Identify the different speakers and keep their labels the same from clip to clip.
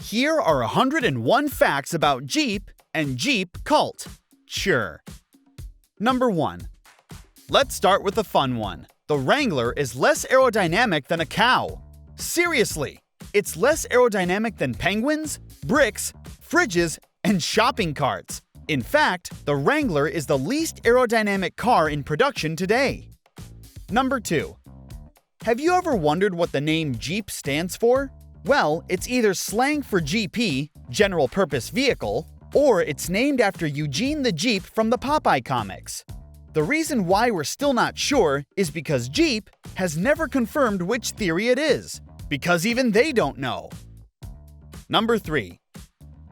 Speaker 1: Here are 101 facts about Jeep and Jeep cult. Sure. Number 1. Let's start with the fun one. The Wrangler is less aerodynamic than a cow. Seriously, it's less aerodynamic than penguins, bricks, fridges, and shopping carts. In fact, the Wrangler is the least aerodynamic car in production today. Number 2. Have you ever wondered what the name Jeep stands for? Well, it's either slang for GP, General Purpose Vehicle, or it's named after Eugene the Jeep from the Popeye comics. The reason why we're still not sure is because Jeep has never confirmed which theory it is, because even they don't know. Number 3.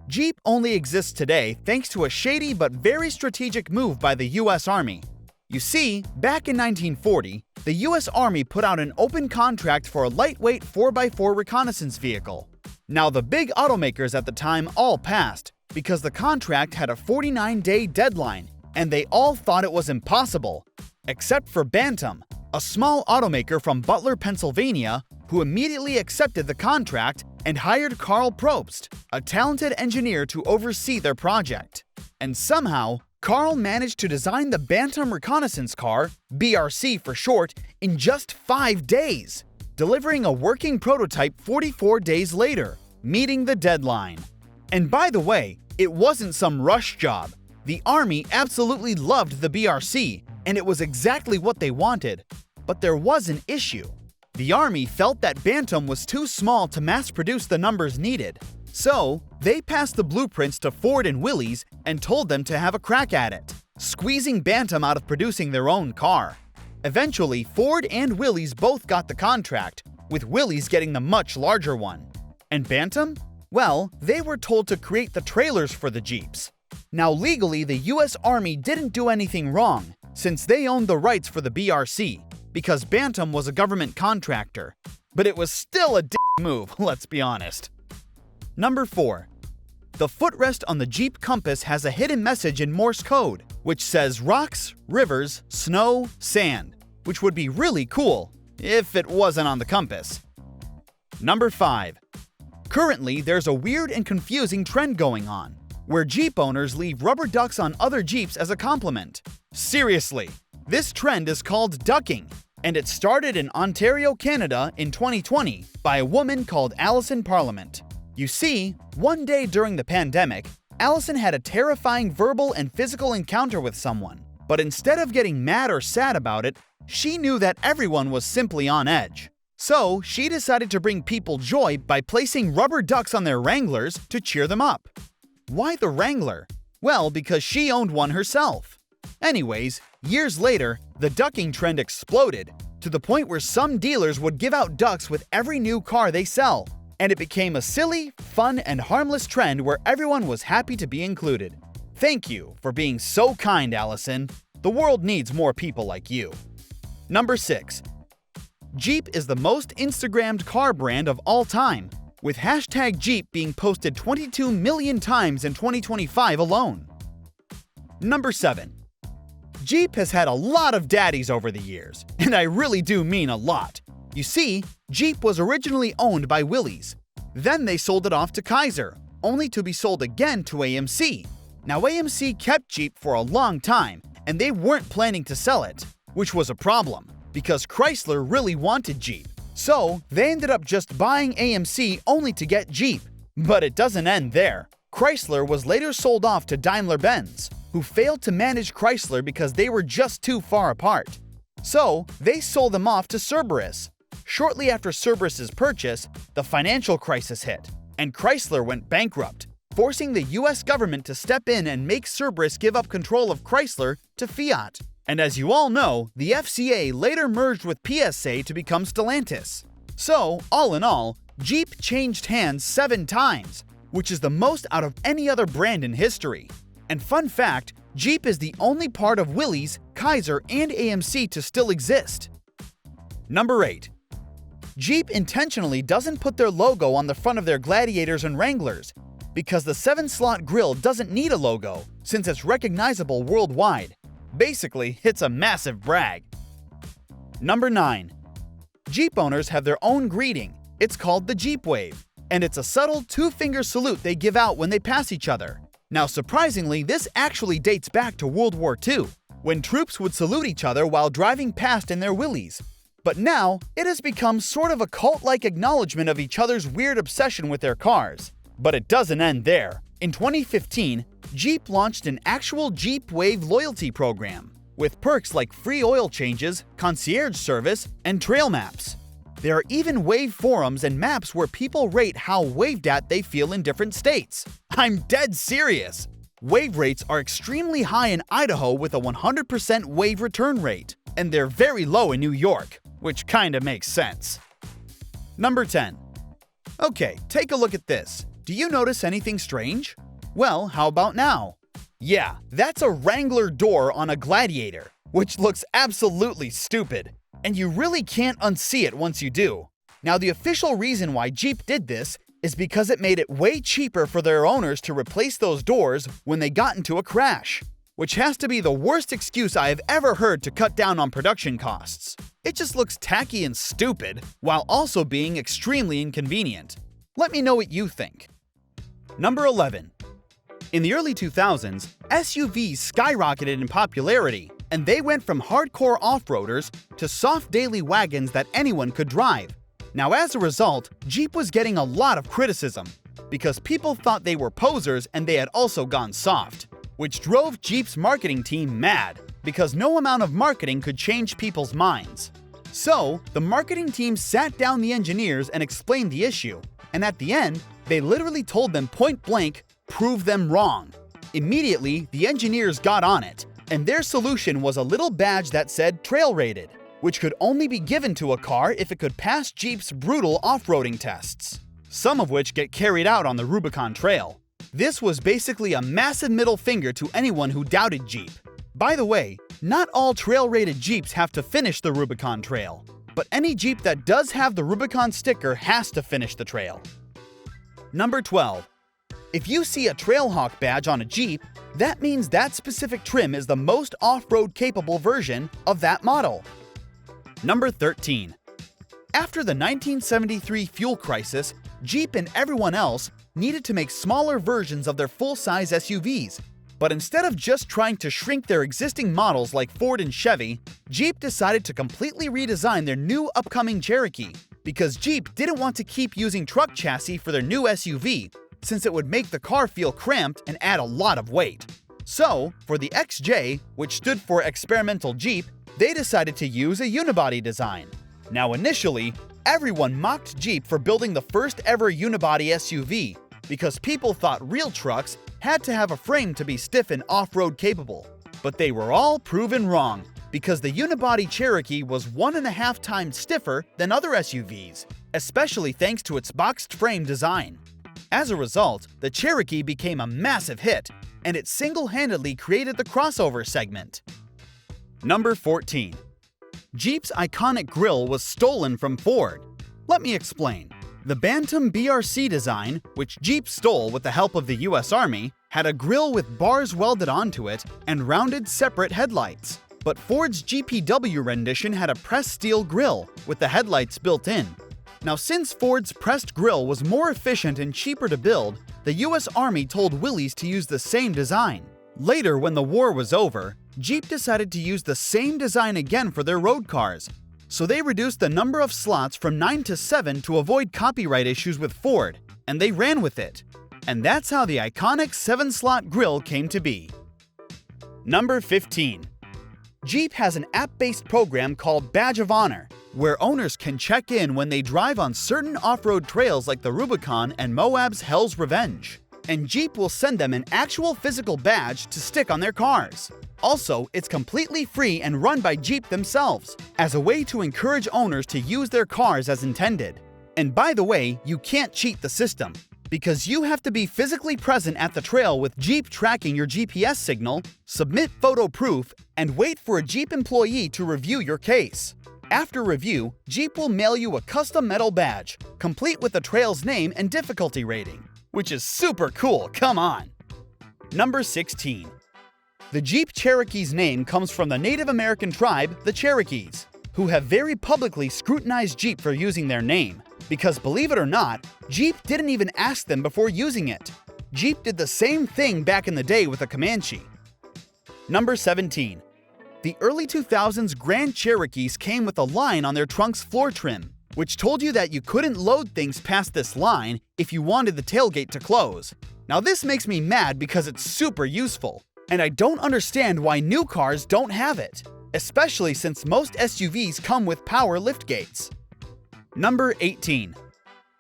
Speaker 1: Jeep only exists today thanks to a shady but very strategic move by the US Army. You see, back in 1940, the US Army put out an open contract for a lightweight 4x4 reconnaissance vehicle. Now, the big automakers at the time all passed because the contract had a 49-day deadline, and they all thought it was impossible, except for Bantam, a small automaker from Butler, Pennsylvania, who immediately accepted the contract and hired Carl Probst, a talented engineer, to oversee their project. And somehow, Carl managed to design the Bantam reconnaissance car, BRC for short, in just 5 days, delivering a working prototype 44 days later, meeting the deadline. And by the way, it wasn't some rush job. The Army absolutely loved the BRC, and it was exactly what they wanted. But there was an issue. The Army felt that Bantam was too small to mass-produce the numbers needed. So, they passed the blueprints to Ford and Willys and told them to have a crack at it, squeezing Bantam out of producing their own car. Eventually, Ford and Willys both got the contract, with Willys getting the much larger one. And Bantam? Well, they were told to create the trailers for the Jeeps. Now, legally, the US Army didn't do anything wrong, since they owned the rights for the BRC, because Bantam was a government contractor. But it was still a move, let's be honest. Number 4. The footrest on the Jeep Compass has a hidden message in Morse code, which says rocks, rivers, snow, sand, which would be really cool if it wasn't on the compass. Number 5. Currently, there's a weird and confusing trend going on, where Jeep owners leave rubber ducks on other Jeeps as a compliment. Seriously, this trend is called ducking, and it started in Ontario, Canada in 2020 by a woman called Allison Parliament. You see, one day during the pandemic, Allison had a terrifying verbal and physical encounter with someone. But instead of getting mad or sad about it, she knew that everyone was simply on edge. So she decided to bring people joy by placing rubber ducks on their Wranglers to cheer them up. Why the Wrangler? Well, because she owned one herself. Anyways, years later, the ducking trend exploded to the point where some dealers would give out ducks with every new car they sell. And it became a silly, fun, and harmless trend where everyone was happy to be included. Thank you for being so kind, Allison. The world needs more people like you. Number 6. Jeep is the most Instagrammed car brand of all time, with hashtag Jeep being posted 22 million times in 2025 alone. Number 7. Jeep has had a lot of daddies over the years, and I really do mean a lot. You see, Jeep was originally owned by Willys. Then they sold it off to Kaiser, only to be sold again to AMC. Now, AMC kept Jeep for a long time, and they weren't planning to sell it, which was a problem, because Chrysler really wanted Jeep. So, they ended up just buying AMC only to get Jeep. But it doesn't end there. Chrysler was later sold off to Daimler-Benz, who failed to manage Chrysler because they were just too far apart. So, they sold them off to Cerberus. Shortly after Cerberus's purchase, the financial crisis hit, and Chrysler went bankrupt, forcing the US government to step in and make Cerberus give up control of Chrysler to Fiat. And as you all know, the FCA later merged with PSA to become Stellantis. So, all in all, Jeep changed hands 7 times, which is the most out of any other brand in history. And fun fact, Jeep is the only part of Willys, Kaiser, and AMC to still exist. Number 8. Jeep intentionally doesn't put their logo on the front of their Gladiators and Wranglers, because the 7-slot grille doesn't need a logo, since it's recognizable worldwide. Basically, it's a massive brag. Number 9. Jeep owners have their own greeting. It's called the Jeep Wave. and it's a subtle two-finger salute they give out when they pass each other. Now surprisingly, this actually dates back to World War II, when troops would salute each other while driving past in their Willys. But now, it has become sort of a cult-like acknowledgement of each other's weird obsession with their cars. But it doesn't end there. In 2015, Jeep launched an actual Jeep Wave loyalty program, with perks like free oil changes, concierge service, and trail maps. There are even Wave forums and maps where people rate how waved at they feel in different states. I'm dead serious! Wave rates are extremely high in Idaho with a 100% wave return rate, and they're very low in New York, which kinda makes sense. Number 10. Okay, take a look at this. Do you notice anything strange? Well, how about now? Yeah, that's a Wrangler door on a Gladiator, which looks absolutely stupid, and you really can't unsee it once you do. Now, the official reason why Jeep did this is because it made it way cheaper for their owners to replace those doors when they got into a crash, which has to be the worst excuse I have ever heard to cut down on production costs. It just looks tacky and stupid, while also being extremely inconvenient. Let me know what you think. Number 11. In the early 2000s, SUVs skyrocketed in popularity, and they went from hardcore off-roaders to soft daily wagons that anyone could drive. Now, as a result, Jeep was getting a lot of criticism, because people thought they were posers and they had also gone soft, which drove Jeep's marketing team mad, because no amount of marketing could change people's minds. So, the marketing team sat down the engineers and explained the issue, and at the end, they literally told them point blank, prove them wrong. Immediately, the engineers got on it, and their solution was a little badge that said trail rated, which could only be given to a car if it could pass Jeep's brutal off-roading tests, some of which get carried out on the Rubicon Trail. This was basically a massive middle finger to anyone who doubted Jeep. By the way, not all trail-rated Jeeps have to finish the Rubicon Trail, but any Jeep that does have the Rubicon sticker has to finish the trail. Number 12. If you see a Trackhawk badge on a Jeep, that means that specific trim is the most off-road capable version of that model. Number 13. After the 1973 fuel crisis, Jeep and everyone else needed to make smaller versions of their full-size SUVs. But instead of just trying to shrink their existing models like Ford and Chevy, Jeep decided to completely redesign their new upcoming Cherokee, because Jeep didn't want to keep using truck chassis for their new SUV, since it would make the car feel cramped and add a lot of weight. So, for the XJ, which stood for Experimental Jeep, they decided to use a unibody design. Now initially, everyone mocked Jeep for building the first ever unibody SUV, because people thought real trucks had to have a frame to be stiff and off-road capable. But they were all proven wrong, because the unibody Cherokee was 1.5 times stiffer than other SUVs, especially thanks to its boxed frame design. As a result, the Cherokee became a massive hit, and it single-handedly created the crossover segment. Number 14. Jeep's iconic grille was stolen from Ford. Let me explain. The Bantam BRC design, which Jeep stole with the help of the US Army, had a grille with bars welded onto it and rounded separate headlights. But Ford's GPW rendition had a pressed steel grille with the headlights built in. Now, since Ford's pressed grille was more efficient and cheaper to build, the US Army told Willys to use the same design. Later, when the war was over, Jeep decided to use the same design again for their road cars. So they reduced the number of slots from 9 to 7 to avoid copyright issues with Ford, and they ran with it. And that's how the iconic 7-slot grille came to be. Number 15. Jeep has an app-based program called Badge of Honor, where owners can check in when they drive on certain off-road trails like the Rubicon and Moab's Hell's Revenge. And Jeep will send them an actual physical badge to stick on their cars. Also, it's completely free and run by Jeep themselves, as a way to encourage owners to use their cars as intended. And by the way, you can't cheat the system, because you have to be physically present at the trail with Jeep tracking your GPS signal, submit photo proof, and wait for a Jeep employee to review your case. After review, Jeep will mail you a custom metal badge, complete with the trail's name and difficulty rating, which is super cool, come on! Number 16. The Jeep Cherokee's name comes from the Native American tribe, the Cherokees, who have very publicly scrutinized Jeep for using their name. Because believe it or not, Jeep didn't even ask them before using it. Jeep did the same thing back in the day with a Comanche. Number 17. The early 2000s Grand Cherokees came with a line on their trunk's floor trim, which told you that you couldn't load things past this line if you wanted the tailgate to close. Now this makes me mad because it's super useful, and I don't understand why new cars don't have it, especially since most SUVs come with power liftgates. Number 18.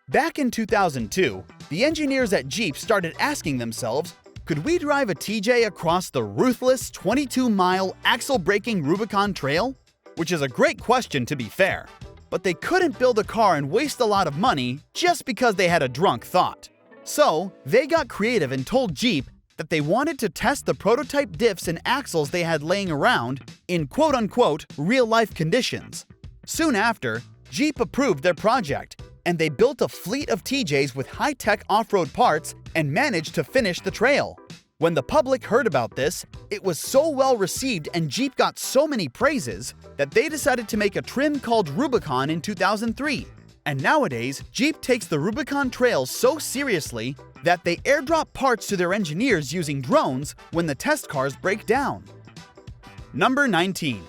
Speaker 1: Back in 2002, the engineers at Jeep started asking themselves, could we drive a TJ across the ruthless 22-mile axle-breaking Rubicon trail? Which is a great question to be fair, but they couldn't build a car and waste a lot of money just because they had a drunk thought. So, they got creative and told Jeep that they wanted to test the prototype diffs and axles they had laying around in quote-unquote real-life conditions. Soon after, Jeep approved their project, and they built a fleet of TJs with high-tech off-road parts and managed to finish the trail. When the public heard about this, it was so well received and Jeep got so many praises that they decided to make a trim called Rubicon in 2003. And nowadays, Jeep takes the Rubicon trails so seriously that they airdrop parts to their engineers using drones when the test cars break down. Number 19.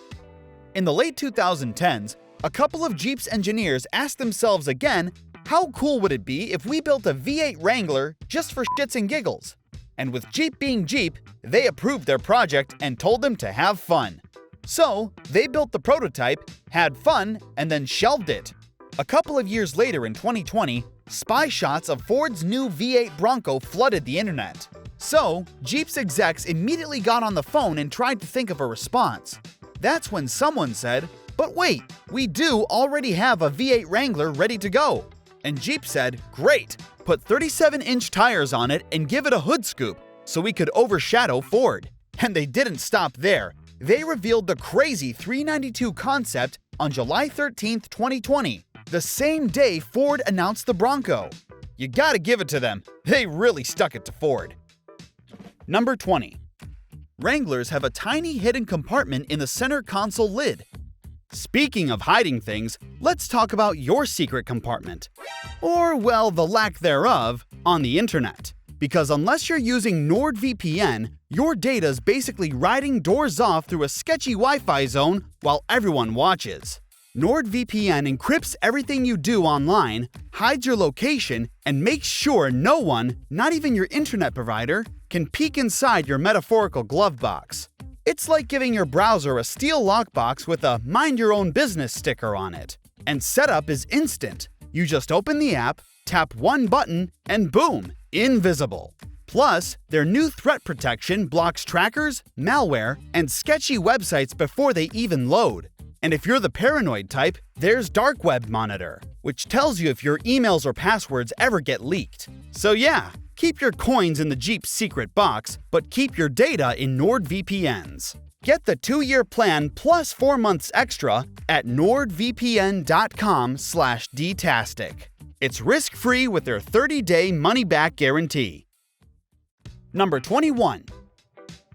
Speaker 1: In the late 2010s, a couple of Jeep's engineers asked themselves again, how cool would it be if we built a V8 Wrangler just for shits and giggles? And with Jeep being Jeep, they approved their project and told them to have fun. So, they built the prototype, had fun, and then shelved it. A couple of years later in 2020, spy shots of Ford's new V8 Bronco flooded the internet. So, Jeep's execs immediately got on the phone and tried to think of a response. That's when someone said, but wait, we do already have a V8 Wrangler ready to go. And Jeep said, great, put 37-inch tires on it and give it a hood scoop so we could overshadow Ford. And they didn't stop there. They revealed the crazy 392 concept on July 13, 2020, the same day Ford announced the Bronco. You gotta give it to them. They really stuck it to Ford. Number 20. Wranglers have a tiny hidden compartment in the center console lid. Speaking of hiding things, let's talk about your secret compartment. Or, well, the lack thereof, on the internet. Because unless you're using NordVPN, your data's basically riding doors off through a sketchy Wi-Fi zone while everyone watches. NordVPN encrypts everything you do online, hides your location, and makes sure no one, not even your internet provider, can peek inside your metaphorical glove box. It's like giving your browser a steel lockbox with a mind your own business sticker on it. And setup is instant. You just open the app, tap one button, and boom, invisible. Plus, their new threat protection blocks trackers, malware, and sketchy websites before they even load. And if you're the paranoid type, there's Dark Web Monitor, which tells you if your emails or passwords ever get leaked. So yeah, keep your coins in the Jeep's secret box, but keep your data in NordVPNs. Get the 2-year plan plus 4 months extra at nordvpn.com/dtastic. It's risk-free with their 30-day money-back guarantee. Number 21.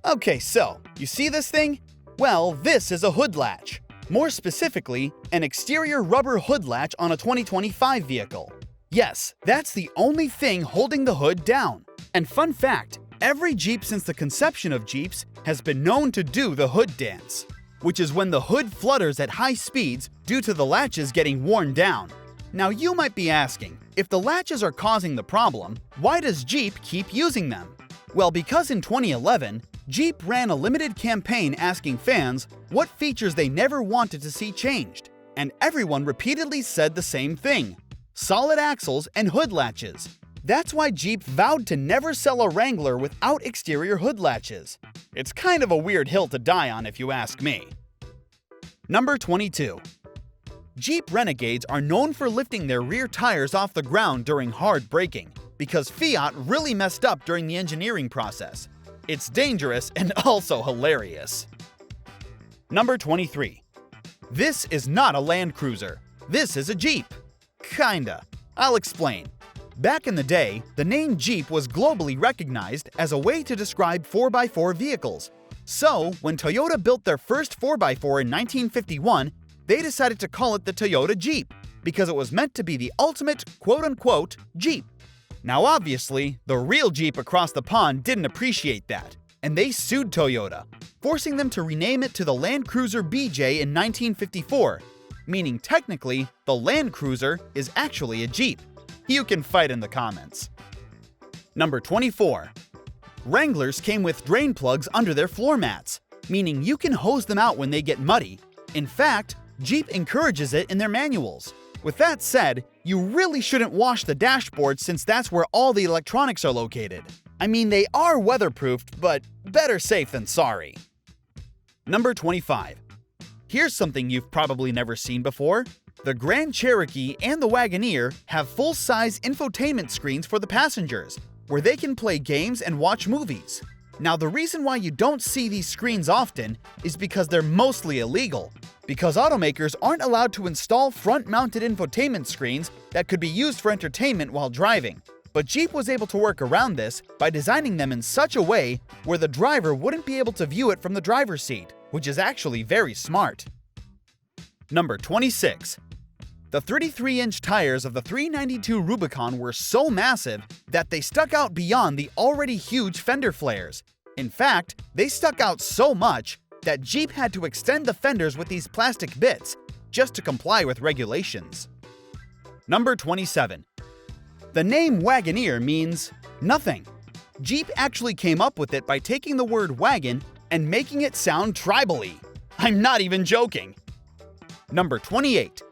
Speaker 1: Okay, so, you see this thing? Well, this is a hood latch. More specifically, an exterior rubber hood latch on a 2025 vehicle. Yes, that's the only thing holding the hood down. And fun fact, every Jeep since the conception of Jeeps has been known to do the hood dance, which is when the hood flutters at high speeds due to the latches getting worn down. Now you might be asking, if the latches are causing the problem, why does Jeep keep using them? Well, because in 2011, Jeep ran a limited campaign asking fans what features they never wanted to see changed, and everyone repeatedly said the same thing: solid axles and hood latches. That's why Jeep vowed to never sell a Wrangler without exterior hood latches. It's kind of a weird hill to die on if you ask me. Number 22. Jeep Renegades are known for lifting their rear tires off the ground during hard braking, because Fiat really messed up during the engineering process. It's dangerous and also hilarious. Number 23. This is not a Land Cruiser. This is a Jeep. Kinda. I'll explain. Back in the day, the name Jeep was globally recognized as a way to describe 4x4 vehicles. So, when Toyota built their first 4x4 in 1951, they decided to call it the Toyota Jeep. because it was meant to be the ultimate quote-unquote Jeep. Now obviously, the real Jeep across the pond didn't appreciate that, and they sued Toyota, forcing them to rename it to the Land Cruiser BJ in 1954, meaning technically the Land Cruiser is actually a Jeep. You can fight in the comments. Number 24. Wranglers came with drain plugs under their floor mats, meaning you can hose them out when they get muddy. In fact, Jeep encourages it in their manuals. With that said, you really shouldn't wash the dashboard since that's where all the electronics are located. I mean, they are weatherproofed, but better safe than sorry. Number 25. Here's something you've probably never seen before. The Grand Cherokee and the Wagoneer have full-size infotainment screens for the passengers, where they can play games and watch movies. Now, the reason why you don't see these screens often is because they're mostly illegal, because automakers aren't allowed to install front-mounted infotainment screens that could be used for entertainment while driving. But Jeep was able to work around this by designing them in such a way where the driver wouldn't be able to view it from the driver's seat, which is actually very smart. Number 26. The 33-inch tires of the 392 Rubicon were so massive that they stuck out beyond the already huge fender flares. In fact, they stuck out so much that Jeep had to extend the fenders with these plastic bits just to comply with regulations. Number 27. The name Wagoneer means nothing. Jeep actually came up with it by taking the word wagon and making it sound tribal-y. I'm not even joking. Number 28.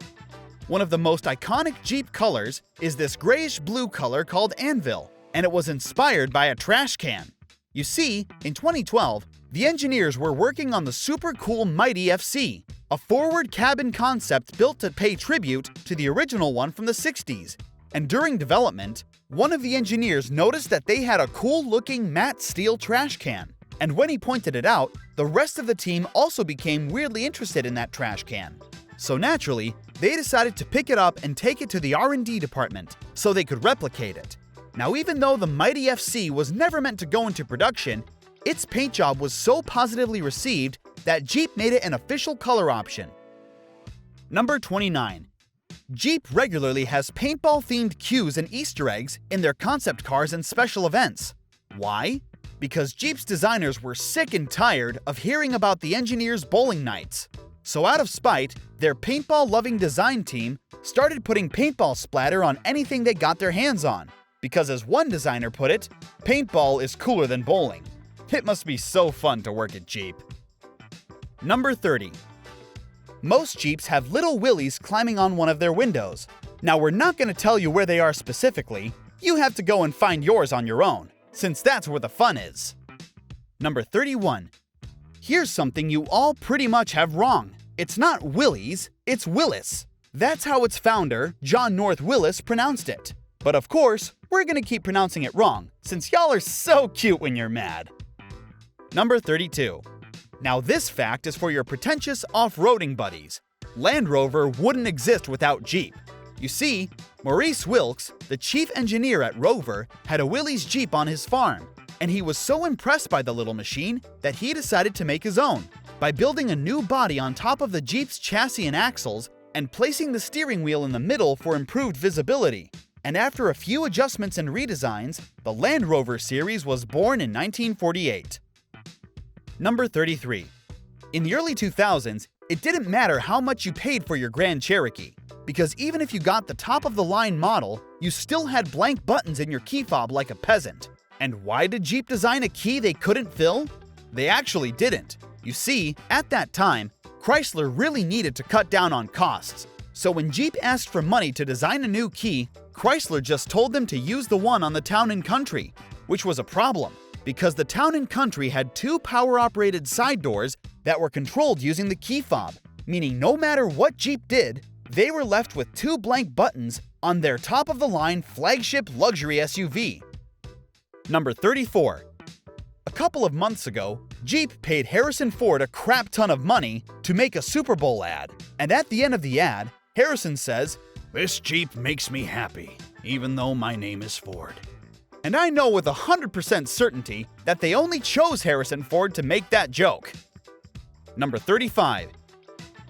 Speaker 1: One of the most iconic Jeep colors is this grayish-blue color called Anvil, and it was inspired by a trash can. You see, in 2012, the engineers were working on the super cool Mighty FC, a forward cabin concept built to pay tribute to the original one from the 60s. And during development, one of the engineers noticed that they had a cool-looking matte steel trash can. And when he pointed it out, the rest of the team also became weirdly interested in that trash can. So naturally, they decided to pick it up and take it to the R&D department so they could replicate it. Now, even though the Mighty FC was never meant to go into production, its paint job was so positively received that Jeep made it an official color option. Number 29. Jeep regularly has paintball-themed cues and Easter eggs in their concept cars and special events. Why? Because Jeep's designers were sick and tired of hearing about the engineers' bowling nights. So out of spite, their paintball-loving design team started putting paintball splatter on anything they got their hands on. Because as one designer put it, paintball is cooler than bowling. It must be so fun to work at Jeep. Number 30. Most Jeeps have little Willys climbing on one of their windows. Now, we're not going to tell you where they are specifically. You have to go and find yours on your own, since that's where the fun is. Number 31. Here's something you all pretty much have wrong. It's not Willys, it's Willys. That's how its founder, John North Willys, pronounced it. But of course, we're going to keep pronouncing it wrong, since y'all are so cute when you're mad. Number 32. Now this fact is for your pretentious off-roading buddies. Land Rover wouldn't exist without Jeep. You see, Maurice Wilkes, the chief engineer at Rover, had a Willys Jeep on his farm, and he was so impressed by the little machine that he decided to make his own by building a new body on top of the Jeep's chassis and axles and placing the steering wheel in the middle for improved visibility. And after a few adjustments and redesigns, the Land Rover series was born in 1948. Number 33. In the early 2000s, it didn't matter how much you paid for your Grand Cherokee, because even if you got the top-of-the-line model, you still had blank buttons in your key fob like a peasant. And why did Jeep design a key they couldn't fill? They actually didn't. You see, at that time, Chrysler really needed to cut down on costs. So when Jeep asked for money to design a new key, Chrysler just told them to use the one on the Town & Country, which was a problem, because the Town & Country had two power-operated side doors that were controlled using the key fob, meaning no matter what Jeep did, they were left with two blank buttons on their top-of-the-line flagship luxury SUV. Number 34. A couple of months ago, Jeep paid Harrison Ford a crap ton of money to make a Super Bowl ad, and at the end of the ad, Harrison says, "This Jeep makes me happy, even though my name is Ford." And I know with 100% certainty that they only chose Harrison Ford to make that joke. Number 35.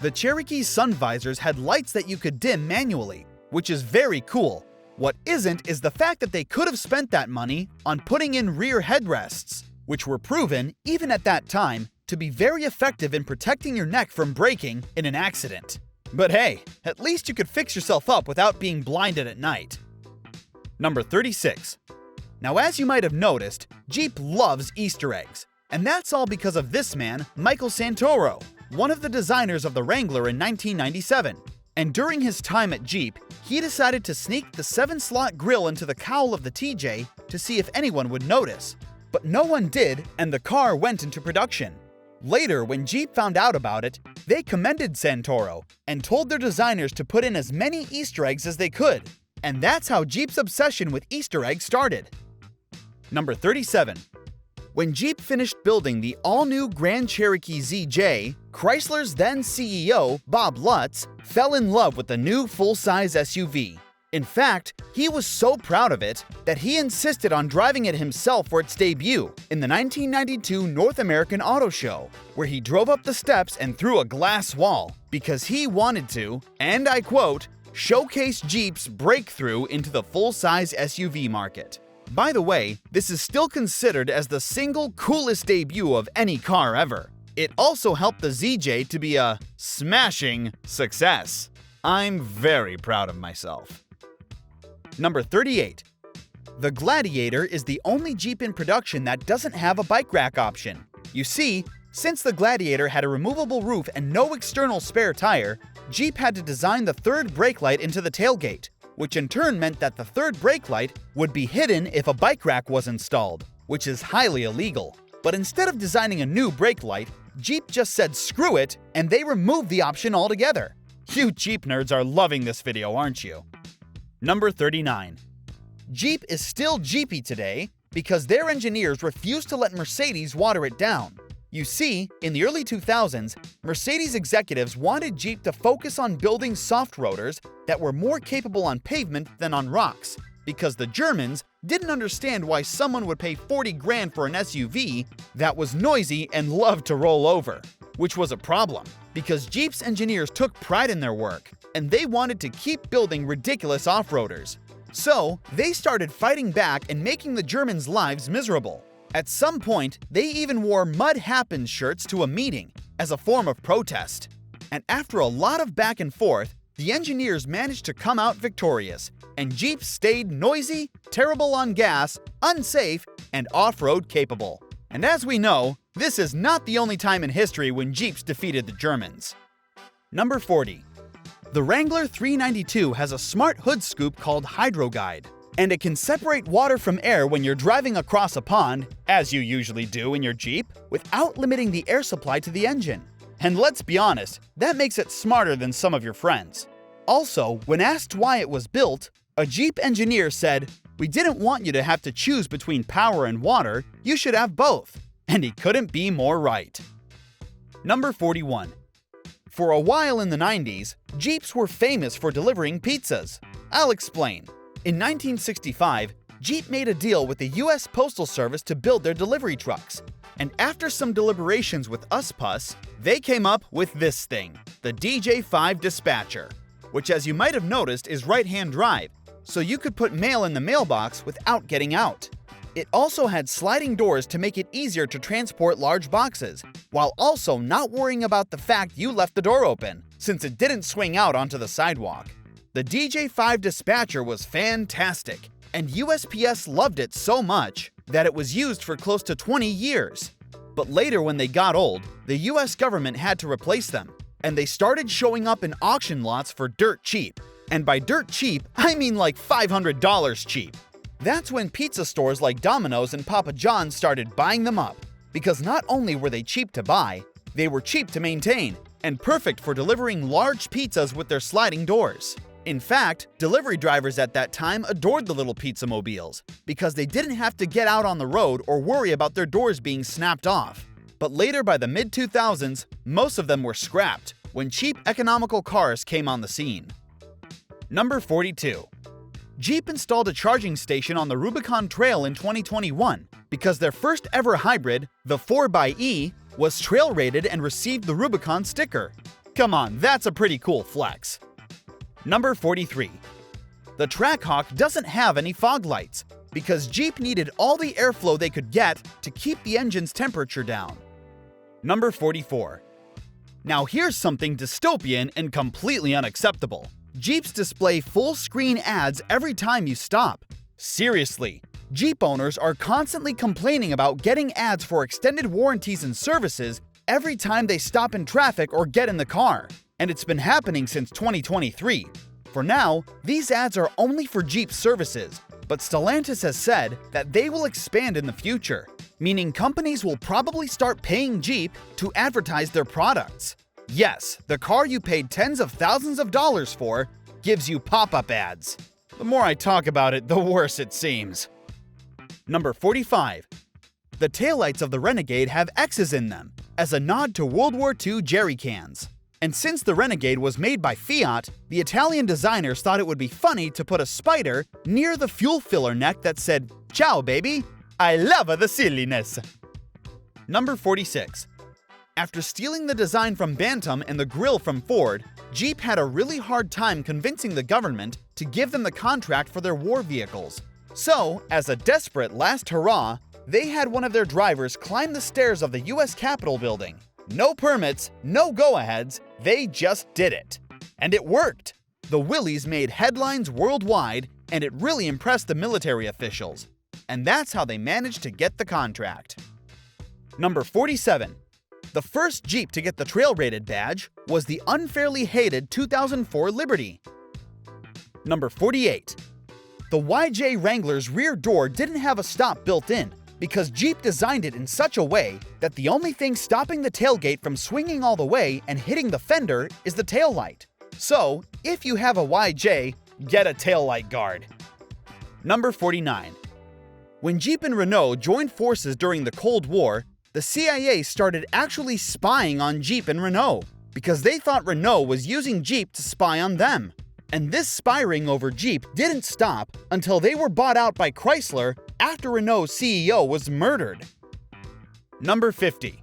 Speaker 1: The Cherokee's sun visors had lights that you could dim manually, which is very cool. What isn't is the fact that they could have spent that money on putting in rear headrests, which were proven, even at that time, to be very effective in protecting your neck from breaking in an accident. But hey, at least you could fix yourself up without being blinded at night. Number 36. Now, as you might have noticed, Jeep loves Easter eggs, and that's all because of this man, Michael Santoro, one of the designers of the Wrangler in 1997. And during his time at Jeep, he decided to sneak the 7-slot grille into the cowl of the TJ to see if anyone would notice. But no one did, and the car went into production. Later, when Jeep found out about it, they commended Santoro and told their designers to put in as many Easter eggs as they could. And that's how Jeep's obsession with Easter eggs started. Number 37. When Jeep finished building the all-new Grand Cherokee ZJ, Chrysler's then CEO, Bob Lutz, fell in love with the new full-size SUV. In fact, he was so proud of it that he insisted on driving it himself for its debut in the 1992 North American Auto Show, where he drove up the steps and through a glass wall because he wanted to, and I quote, showcase Jeep's breakthrough into the full-size SUV market. By the way, this is still considered as the single coolest debut of any car ever. It also helped the ZJ to be a smashing success. I'm very proud of myself. Number 38. The Gladiator is the only Jeep in production that doesn't have a bike rack option. You see, since the Gladiator had a removable roof and no external spare tire, Jeep had to design the third brake light into the tailgate, which in turn meant that the third brake light would be hidden if a bike rack was installed, which is highly illegal. But instead of designing a new brake light, Jeep just said screw it, and they removed the option altogether. You Jeep nerds are loving this video, aren't you? Number 39. Jeep is still Jeepy today because their engineers refused to let Mercedes water it down. You see, in the early 2000s, Mercedes executives wanted Jeep to focus on building soft rotors that were more capable on pavement than on rocks, because the Germans didn't understand why someone would pay 40 grand for an SUV that was noisy and loved to roll over, which was a problem, because Jeep's engineers took pride in their work, and they wanted to keep building ridiculous off-roaders. So, they started fighting back and making the Germans' lives miserable. At some point, they even wore Mud Happens shirts to a meeting as a form of protest. And after a lot of back and forth, the engineers managed to come out victorious, and Jeep stayed noisy, terrible on gas, unsafe, and off-road capable. And as we know, this is not the only time in history when Jeeps defeated the Germans. Number 40. The Wrangler 392 has a smart hood scoop called HydroGuide, and it can separate water from air when you're driving across a pond, as you usually do in your Jeep, without limiting the air supply to the engine. And let's be honest, that makes it smarter than some of your friends. Also, when asked why it was built, a Jeep engineer said, "We didn't want you to have to choose between power and water, you should have both." And he couldn't be more right. Number 41. For a while in the 90s, Jeeps were famous for delivering pizzas. I'll explain. In 1965, Jeep made a deal with the US Postal Service to build their delivery trucks. And after some deliberations with US, they came up with this thing, the DJ5 Dispatcher, which as you might have noticed is right-hand drive, so you could put mail in the mailbox without getting out. It also had sliding doors to make it easier to transport large boxes, while also not worrying about the fact you left the door open, since it didn't swing out onto the sidewalk. The DJ5 Dispatcher was fantastic, and USPS loved it so much that it was used for close to 20 years. But later when they got old, the US government had to replace them, and they started showing up in auction lots for dirt cheap. And by dirt cheap, I mean like $500 cheap. That's when pizza stores like Domino's and Papa John's started buying them up, because not only were they cheap to buy, they were cheap to maintain, and perfect for delivering large pizzas with their sliding doors. In fact, delivery drivers at that time adored the little pizza mobiles, because they didn't have to get out on the road or worry about their doors being snapped off. But later by the mid-2000s, most of them were scrapped, when cheap economical cars came on the scene. Number 42. Jeep installed a charging station on the Rubicon Trail in 2021 because their first ever hybrid, the 4xe, was trail rated and received the Rubicon sticker. Come on, that's a pretty cool flex. Number 43. The Trackhawk doesn't have any fog lights because Jeep needed all the airflow they could get to keep the engine's temperature down. Number 44. Now here's something dystopian and completely unacceptable. Jeeps display full-screen ads every time you stop. Seriously, Jeep owners are constantly complaining about getting ads for extended warranties and services every time they stop in traffic or get in the car. And it's been happening since 2023. For now, these ads are only for Jeep services, but Stellantis has said that they will expand in the future, meaning companies will probably start paying Jeep to advertise their products. Yes, the car you paid tens of thousands of dollars for gives you pop-up ads. The more I talk about it, the worse it seems. Number 45. The taillights of the Renegade have X's in them, as a nod to World War II jerry cans. And since the Renegade was made by Fiat, the Italian designers thought it would be funny to put a spider near the fuel filler neck that said, "Ciao, baby! I love the silliness!" Number 46. After stealing the design from Bantam and the Grille from Ford, Jeep had a really hard time convincing the government to give them the contract for their war vehicles. So, as a desperate last hurrah, they had one of their drivers climb the stairs of the US Capitol building. No permits, no go-aheads, they just did it. And it worked! The Willys made headlines worldwide, and it really impressed the military officials. And that's how they managed to get the contract. Number 47. The first Jeep to get the trail-rated badge was the unfairly hated 2004 Liberty. Number 48. The YJ Wrangler's rear door didn't have a stop built in because Jeep designed it in such a way that the only thing stopping the tailgate from swinging all the way and hitting the fender is the taillight. So, if you have a YJ, get a taillight guard. Number 49. When Jeep and Renault joined forces during the Cold War, the CIA started actually spying on Jeep and Renault because they thought Renault was using Jeep to spy on them. And this spy ring over Jeep didn't stop until they were bought out by Chrysler after Renault's CEO was murdered. Number 50.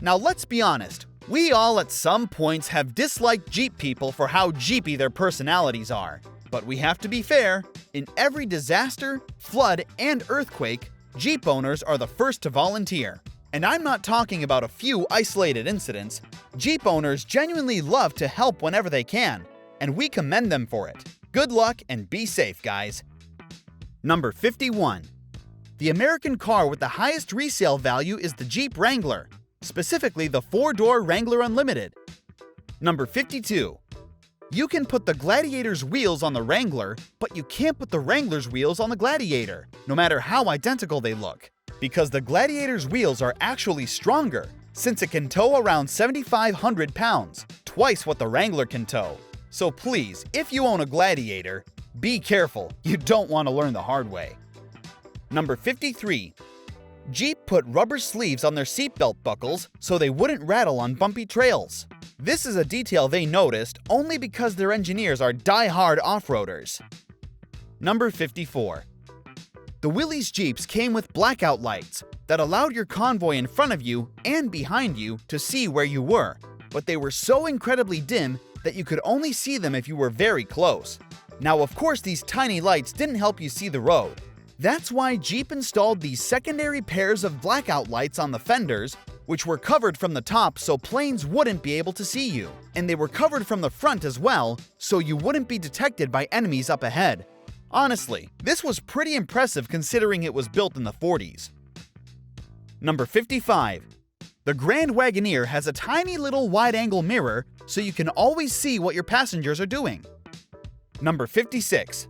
Speaker 1: Now let's be honest, we all at some points have disliked Jeep people for how Jeepy their personalities are. But we have to be fair, in every disaster, flood, and earthquake, Jeep owners are the first to volunteer. And I'm not talking about a few isolated incidents. Jeep owners genuinely love to help whenever they can, and we commend them for it. Good luck and be safe, guys. Number 51. The American car with the highest resale value is the Jeep Wrangler, specifically the 4-door Wrangler Unlimited. Number 52. You can put the Gladiator's wheels on the Wrangler, but you can't put the Wrangler's wheels on the Gladiator, no matter how identical they look, because the Gladiator's wheels are actually stronger, since it can tow around 7,500 pounds, twice what the Wrangler can tow. So please, if you own a Gladiator, be careful, you don't want to learn the hard way. Number 53. Jeep put rubber sleeves on their seatbelt buckles so they wouldn't rattle on bumpy trails. This is a detail they noticed only because their engineers are die-hard off-roaders. Number 54. The Willys Jeeps came with blackout lights that allowed your convoy in front of you and behind you to see where you were, but they were so incredibly dim that you could only see them if you were very close. Now, of course, these tiny lights didn't help you see the road. That's why Jeep installed these secondary pairs of blackout lights on the fenders, which were covered from the top so planes wouldn't be able to see you. And they were covered from the front as well, so you wouldn't be detected by enemies up ahead. Honestly, this was pretty impressive considering it was built in the 40s. Number 55. The Grand Wagoneer has a tiny little wide-angle mirror so you can always see what your passengers are doing. Number 56.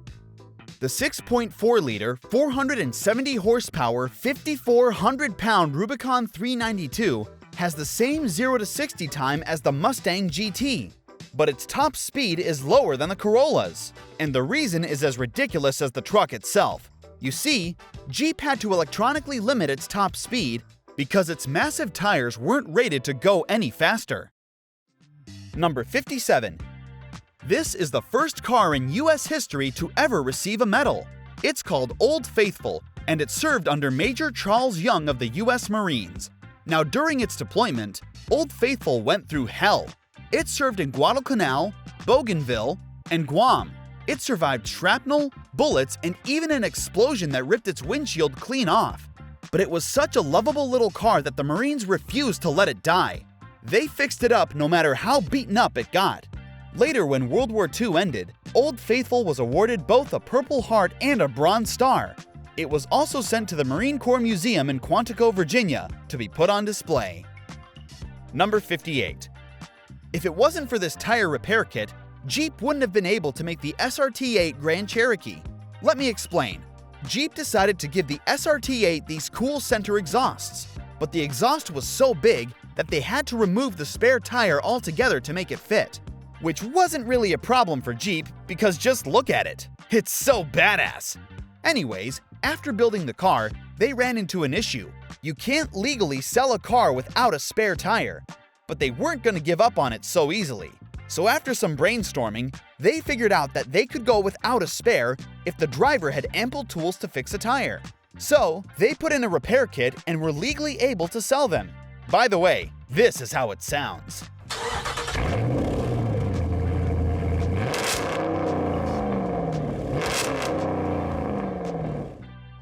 Speaker 1: The 6.4-liter, 470-horsepower, 5,400-pound Rubicon 392 has the same 0 to 60 time as the Mustang GT, but its top speed is lower than the Corolla's. And the reason is as ridiculous as the truck itself. You see, Jeep had to electronically limit its top speed because its massive tires weren't rated to go any faster. Number 57. This is the first car in US history to ever receive a medal. It's called Old Faithful, and it served under Major Charles Young of the US Marines. Now, during its deployment, Old Faithful went through hell. It served in Guadalcanal, Bougainville, and Guam. It survived shrapnel, bullets, and even an explosion that ripped its windshield clean off. But it was such a lovable little car that the Marines refused to let it die. They fixed it up no matter how beaten up it got. Later, when World War II ended, Old Faithful was awarded both a Purple Heart and a Bronze Star. It was also sent to the Marine Corps Museum in Quantico, Virginia, to be put on display. Number 58. If it wasn't for this tire repair kit, Jeep wouldn't have been able to make the SRT-8 Grand Cherokee. Let me explain. Jeep decided to give the SRT-8 these cool center exhausts, but the exhaust was so big that they had to remove the spare tire altogether to make it fit. Which wasn't really a problem for Jeep because just look at it. It's so badass. Anyways, after building the car, they ran into an issue. You can't legally sell a car without a spare tire. But they weren't going to give up on it so easily. So after some brainstorming, they figured out that they could go without a spare if the driver had ample tools to fix a tire. So they put in a repair kit and were legally able to sell them. By the way, this is how it sounds.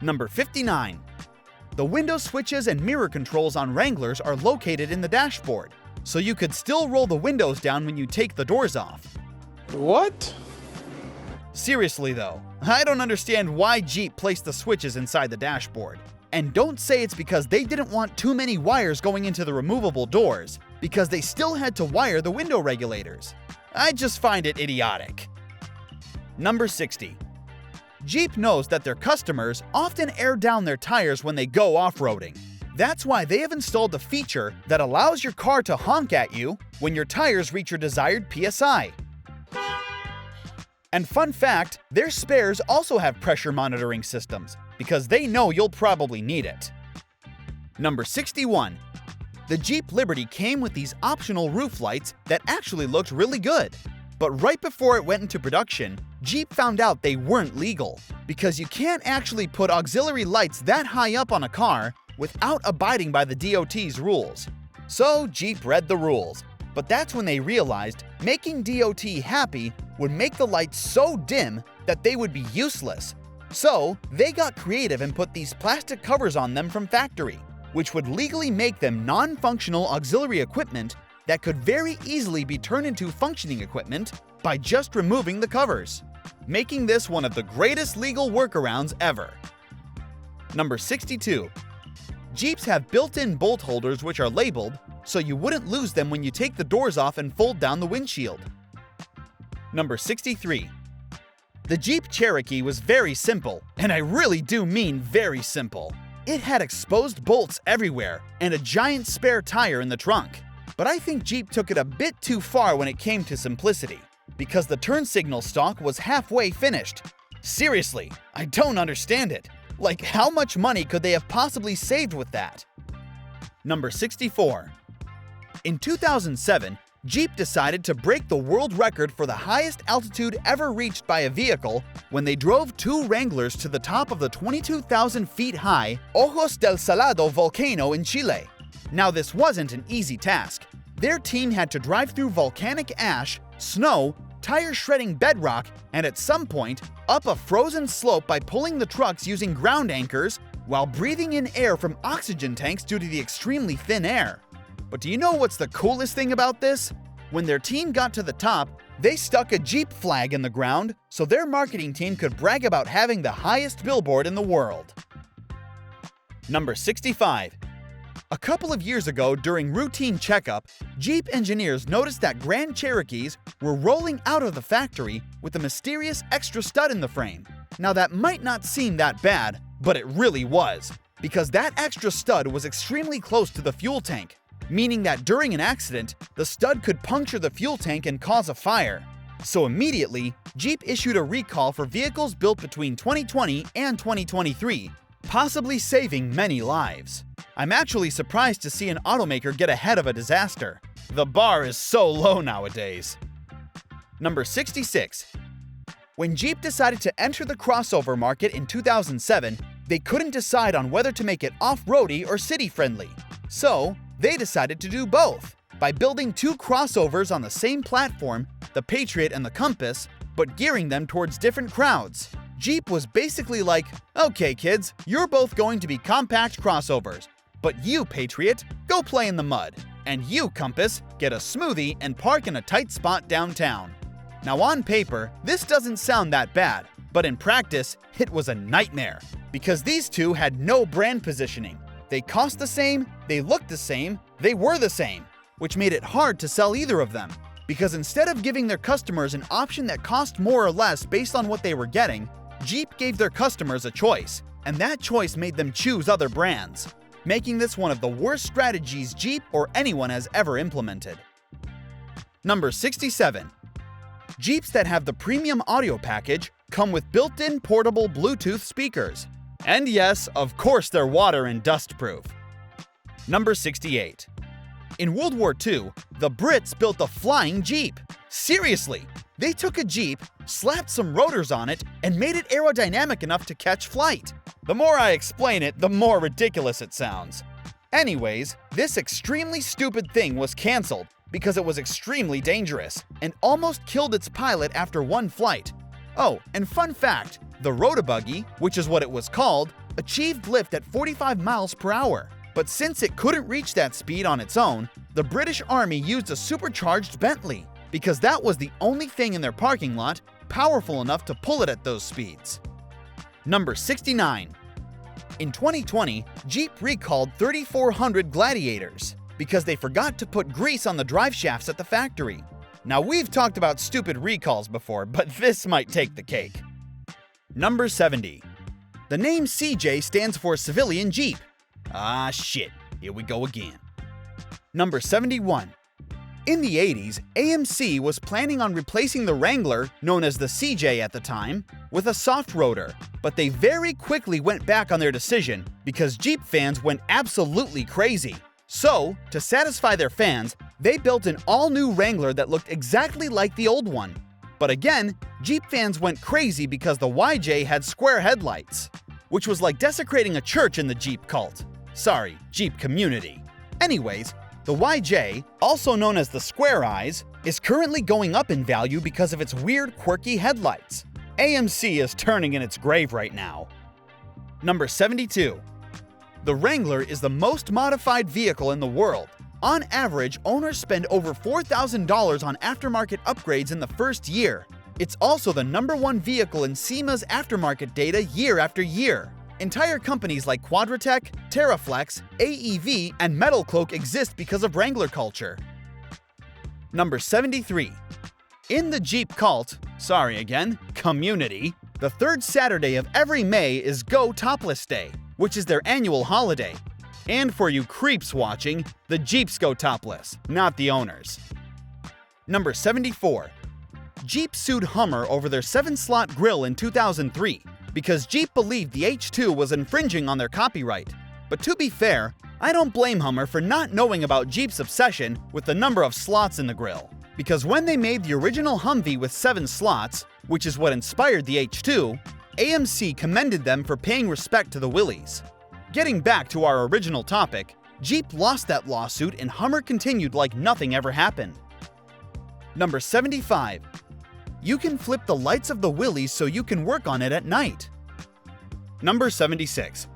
Speaker 1: Number 59. The window switches and mirror controls on Wranglers are located in the dashboard, so you could still roll the windows down when you take the doors off.
Speaker 2: What?
Speaker 1: Seriously though, I don't understand why Jeep placed the switches inside the dashboard. And don't say it's because they didn't want too many wires going into the removable doors, because they still had to wire the window regulators. I just find it idiotic. Number 60. Jeep knows that their customers often air down their tires when they go off-roading. That's why they have installed a feature that allows your car to honk at you when your tires reach your desired PSI. And fun fact, their spares also have pressure monitoring systems, because they know you'll probably need it. Number 61. The Jeep Liberty came with these optional roof lights that actually looked really good. But right before it went into production, Jeep found out they weren't legal, because you can't actually put auxiliary lights that high up on a car without abiding by the DOT's rules. So Jeep read the rules, but that's when they realized making DOT happy would make the lights so dim that they would be useless. So they got creative and put these plastic covers on them from factory, which would legally make them non-functional auxiliary equipment that could very easily be turned into functioning equipment by just removing the covers, making this one of the greatest legal workarounds ever. Number 62. Jeeps have built-in bolt holders which are labeled so you wouldn't lose them when you take the doors off and fold down the windshield. Number 63. The Jeep Cherokee was very simple, and I really do mean very simple. It had exposed bolts everywhere and a giant spare tire in the trunk. But I think Jeep took it a bit too far when it came to simplicity, because the turn signal stalk was halfway finished. Seriously, I don't understand it. Like, how much money could they have possibly saved with that? Number 64. In 2007, Jeep decided to break the world record for the highest altitude ever reached by a vehicle when they drove two Wranglers to the top of the 22,000 feet high Ojos del Salado volcano in Chile. Now, this wasn't an easy task. Their team had to drive through volcanic ash, snow, tire-shredding bedrock, and at some point, up a frozen slope by pulling the trucks using ground anchors while breathing in air from oxygen tanks due to the extremely thin air. But do you know what's the coolest thing about this? When their team got to the top, they stuck a Jeep flag in the ground so their marketing team could brag about having the highest billboard in the world. Number 65. A couple of years ago, during routine checkup, Jeep engineers noticed that Grand Cherokees were rolling out of the factory with a mysterious extra stud in the frame. Now, that might not seem that bad, but it really was, because that extra stud was extremely close to the fuel tank, meaning that during an accident, the stud could puncture the fuel tank and cause a fire. So immediately, Jeep issued a recall for vehicles built between 2020 and 2023, possibly saving many lives. I'm actually surprised to see an automaker get ahead of a disaster. The bar is so low nowadays. Number 66. When Jeep decided to enter the crossover market in 2007, they couldn't decide on whether to make it off-roady or city-friendly. So, they decided to do both. by building two crossovers on the same platform, the Patriot and the Compass, but gearing them towards different crowds. Jeep was basically like, okay kids, you're both going to be compact crossovers, but you, Patriot, go play in the mud, and you, Compass, get a smoothie and park in a tight spot downtown. Now on paper, this doesn't sound that bad, but in practice, it was a nightmare, because these two had no brand positioning. They cost the same, they looked the same, they were the same, which made it hard to sell either of them, because instead of giving their customers an option that cost more or less based on what they were getting, Jeep gave their customers a choice, and that choice made them choose other brands, making this one of the worst strategies Jeep or anyone has ever implemented. Number 67. Jeeps that have the premium audio package come with built-in portable Bluetooth speakers. And yes, of course they're water and dust proof. Number 68. In World War II, the Brits built a flying Jeep. Seriously, they took a Jeep, slapped some rotors on it, and made it aerodynamic enough to catch flight. The more I explain it, the more ridiculous it sounds. Anyways, this extremely stupid thing was cancelled because it was extremely dangerous and almost killed its pilot after one flight. Oh, and fun fact, the Rotobuggy, which is what it was called, achieved lift at 45 miles per hour. But since it couldn't reach that speed on its own, the British Army used a supercharged Bentley, because that was the only thing in their parking lot powerful enough to pull it at those speeds. Number 69. In 2020, Jeep recalled 3,400 Gladiators because they forgot to put grease on the drive shafts at the factory. Now we've talked about stupid recalls before, but this might take the cake. Number 70. The name CJ stands for Civilian Jeep. Ah shit, here we go again. Number 71. In the 80s, AMC was planning on replacing the Wrangler, known as the CJ at the time, with a soft rotor, but they very quickly went back on their decision because Jeep fans went absolutely crazy. So, to satisfy their fans, they built an all-new Wrangler that looked exactly like the old one. But again, Jeep fans went crazy because the YJ had square headlights, which was like desecrating a church in the Jeep cult. Sorry, Jeep community. Anyways, the YJ, also known as the Square Eyes, is currently going up in value because of its weird, quirky headlights. AMC is turning in its grave right now. Number 72. The Wrangler is the most modified vehicle in the world. On average, owners spend over $4,000 on aftermarket upgrades in the first year. It's also the #1 vehicle in SEMA's aftermarket data year after year. Entire companies like Quadratec, Terraflex, AEV, and Metal Cloak exist because of Wrangler culture. Number 73. In the Jeep cult, community, the third Saturday of every May is Go Topless Day, which is their annual holiday. And for you creeps watching, the Jeeps go topless, not the owners. Number 74. Jeep sued Hummer over their 7-slot grille in 2003 because Jeep believed the H2 was infringing on their copyright. But to be fair, I don't blame Hummer for not knowing about Jeep's obsession with the number of slots in the grille. Because when they made the original Humvee with 7 slots, which is what inspired the H2, AMC commended them for paying respect to the Willys. Getting back to our original topic, Jeep lost that lawsuit and Hummer continued like nothing ever happened. Number 75. You can flip the lights of the Willys so you can work on it at night. Number 76.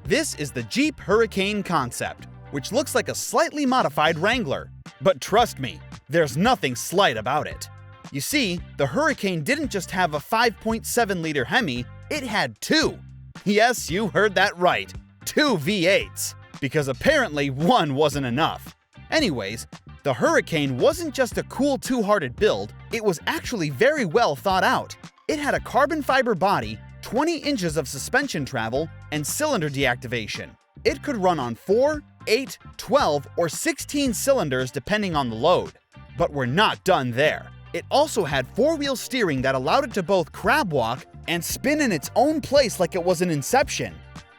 Speaker 1: This is the Jeep Hurricane concept, which looks like a slightly modified Wrangler. But trust me, there's nothing slight about it. You see, the Hurricane didn't just have a 5.7-liter Hemi, it had 2. Yes, you heard that right, 2 V8s, because apparently one wasn't enough. Anyways, the Hurricane wasn't just a cool two-hearted build, it was actually very well thought out. It had a carbon fiber body, 20 inches of suspension travel, and cylinder deactivation. It could run on 4, 8, 12, or 16 cylinders depending on the load. But we're not done there. It also had 4-wheel steering that allowed it to both crab walk and spin in its own place like it was an Inception.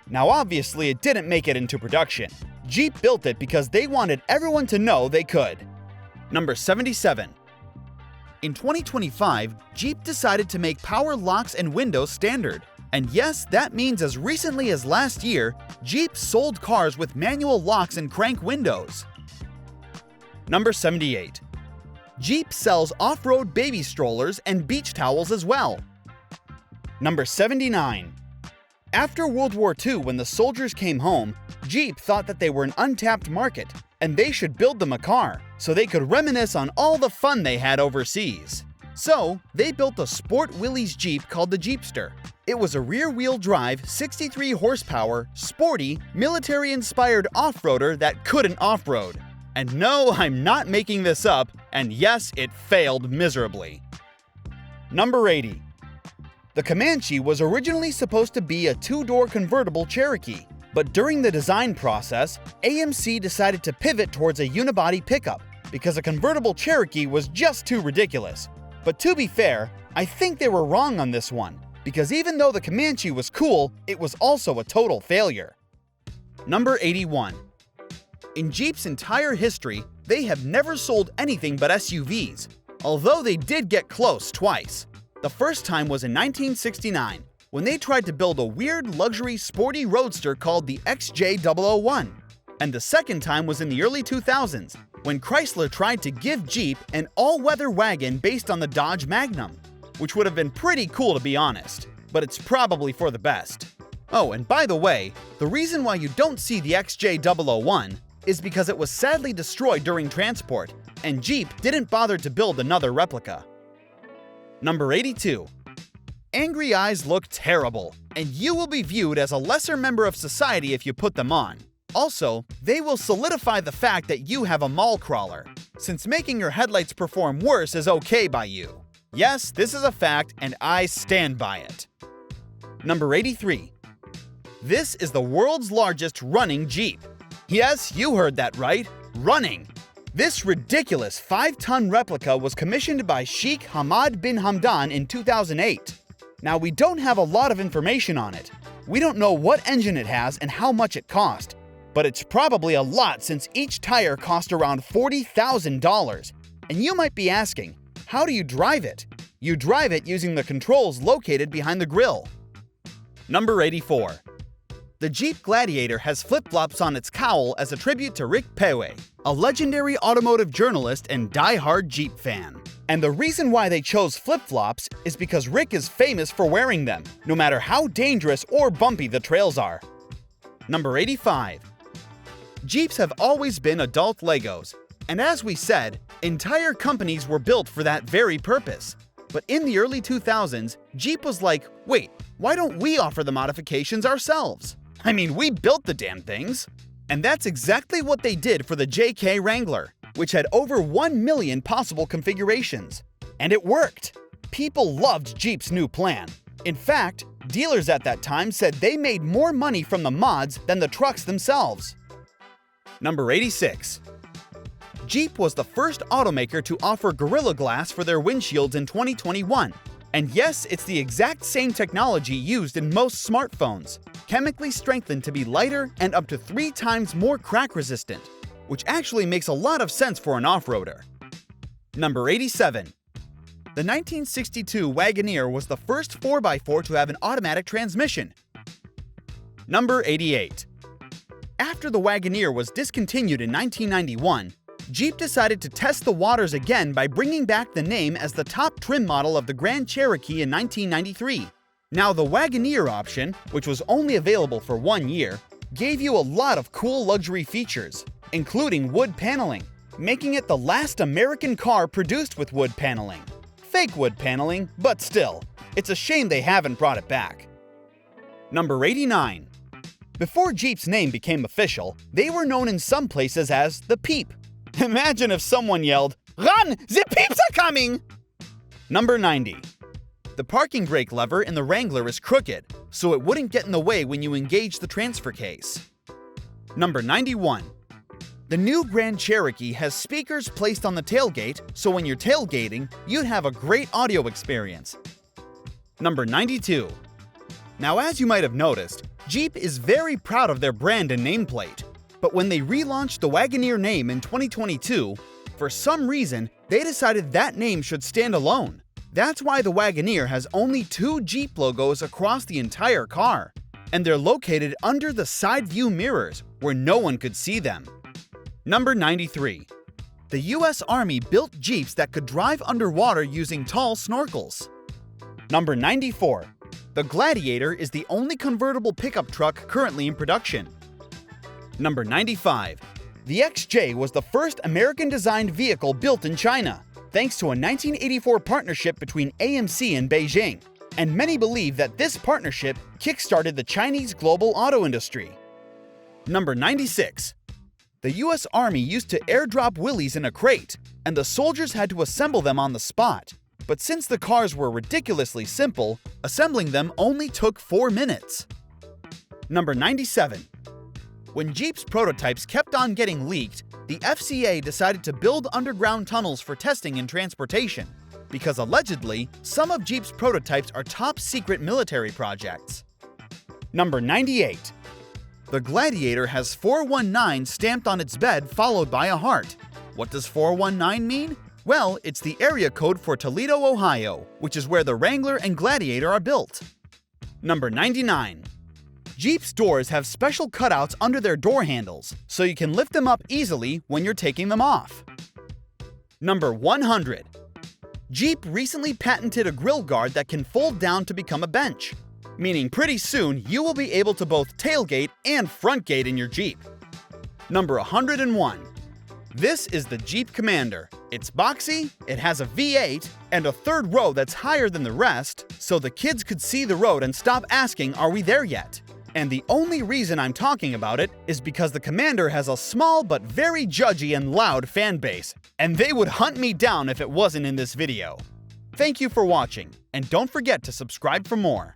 Speaker 1: Now obviously it didn't make it into production. Jeep built it because they wanted everyone to know they could. Number 77. In 2025, Jeep decided to make power locks and windows standard. And yes, that means as recently as last year, Jeep sold cars with manual locks and crank windows. Number 78. Jeep sells off-road baby strollers and beach towels as well. Number 79. After World War II, when the soldiers came home, Jeep thought that they were an untapped market and they should build them a car so they could reminisce on all the fun they had overseas. So, they built a sport Willys Jeep called the Jeepster. It was a rear-wheel drive, 63 horsepower, sporty, military-inspired off-roader that couldn't off-road. And no, I'm not making this up, and yes, it failed miserably. Number 80. The Comanche was originally supposed to be a two-door convertible Cherokee, but during the design process, AMC decided to pivot towards a unibody pickup because a convertible Cherokee was just too ridiculous. But to be fair, I think they were wrong on this one, because even though the Comanche was cool, it was also a total failure. Number 81. In Jeep's entire history, they have never sold anything but SUVs, although they did get close twice. The first time was in 1969, when they tried to build a weird luxury sporty roadster called the XJ001. And the second time was in the early 2000s, when Chrysler tried to give Jeep an all-weather wagon based on the Dodge Magnum, which would have been pretty cool to be honest, but it's probably for the best. Oh, and by the way, the reason why you don't see the XJ001 is because it was sadly destroyed during transport, and Jeep didn't bother to build another replica. Number 82. Angry eyes look terrible, and you will be viewed as a lesser member of society if you put them on. Also, they will solidify the fact that you have a mall crawler, since making your headlights perform worse is okay by you. Yes, this is a fact, and I stand by it. Number 83. This is the world's largest running Jeep. Yes, you heard that right, running. This ridiculous 5-ton replica was commissioned by Sheikh Hamad bin Hamdan in 2008. Now, we don't have a lot of information on it. We don't know what engine it has and how much it cost, but it's probably a lot since each tire cost around $40,000. And you might be asking, how do you drive it? You drive it using the controls located behind the grille. Number 84. The Jeep Gladiator has flip-flops on its cowl as a tribute to Rick Peway, a legendary automotive journalist and die-hard Jeep fan. And the reason why they chose flip-flops is because Rick is famous for wearing them, no matter how dangerous or bumpy the trails are. Number 85. Jeeps have always been adult Legos, and as we said, entire companies were built for that very purpose. But in the early 2000s, Jeep was like, wait, why don't we offer the modifications ourselves? I mean, we built the damn things. And that's exactly what they did for the JK Wrangler, which had over 1 million possible configurations. And it worked. People loved Jeep's new plan. In fact, dealers at that time said they made more money from the mods than the trucks themselves. Number 86. Jeep was the first automaker to offer Gorilla Glass for their windshields in 2021. And yes, it's the exact same technology used in most smartphones, chemically strengthened to be lighter and up to 3 times more crack-resistant, which actually makes a lot of sense for an off-roader. Number 87. The 1962 Wagoneer was the first 4x4 to have an automatic transmission. Number 88. After the Wagoneer was discontinued in 1991, Jeep decided to test the waters again by bringing back the name as the top trim model of the Grand Cherokee in 1993. Now, the Wagoneer option, which was only available for 1 year, gave you a lot of cool luxury features, including wood paneling, making it the last American car produced with wood paneling. Fake wood paneling, but still, it's a shame they haven't brought it back. Number 89. Before Jeep's name became official, they were known in some places as the Peep. Imagine if someone yelled, "Run! The Peeps are coming!" Number 90. The parking brake lever in the Wrangler is crooked, so it wouldn't get in the way when you engage the transfer case. Number 91. The new Grand Cherokee has speakers placed on the tailgate, so when you're tailgating, you'd have a great audio experience. Number 92. Now, as you might have noticed, Jeep is very proud of their brand and nameplate. But when they relaunched the Wagoneer name in 2022, for some reason, they decided that name should stand alone. That's why the Wagoneer has only 2 Jeep logos across the entire car, and they're located under the side view mirrors where no one could see them. Number 93. The US Army built Jeeps that could drive underwater using tall snorkels. Number 94. The Gladiator is the only convertible pickup truck currently in production. Number 95. The XJ was the first American-designed vehicle built in China, thanks to a 1984 partnership between AMC and Beijing, and many believe that this partnership kick-started the Chinese global auto industry. Number 96. The US Army used to airdrop Willys in a crate, and the soldiers had to assemble them on the spot. But since the cars were ridiculously simple, assembling them only took 4 minutes. Number 97. When Jeep's prototypes kept on getting leaked, the FCA decided to build underground tunnels for testing and transportation, because allegedly, some of Jeep's prototypes are top-secret military projects. Number 98. The Gladiator has 419 stamped on its bed followed by a heart. What does 419 mean? Well, it's the area code for Toledo, Ohio, which is where the Wrangler and Gladiator are built. Number 99. Jeep's doors have special cutouts under their door handles, so you can lift them up easily when you're taking them off. Number 100. Jeep recently patented a grille guard that can fold down to become a bench, meaning pretty soon you will be able to both tailgate and frontgate in your Jeep. Number 101. This is the Jeep Commander. It's boxy, it has a V8, and a third row that's higher than the rest, so the kids could see the road and stop asking, "Are we there yet?" And the only reason I'm talking about it is because the Commander has a small but very judgy and loud fan base, and they would hunt me down if it wasn't in this video. Thank you for watching, and don't forget to subscribe for more.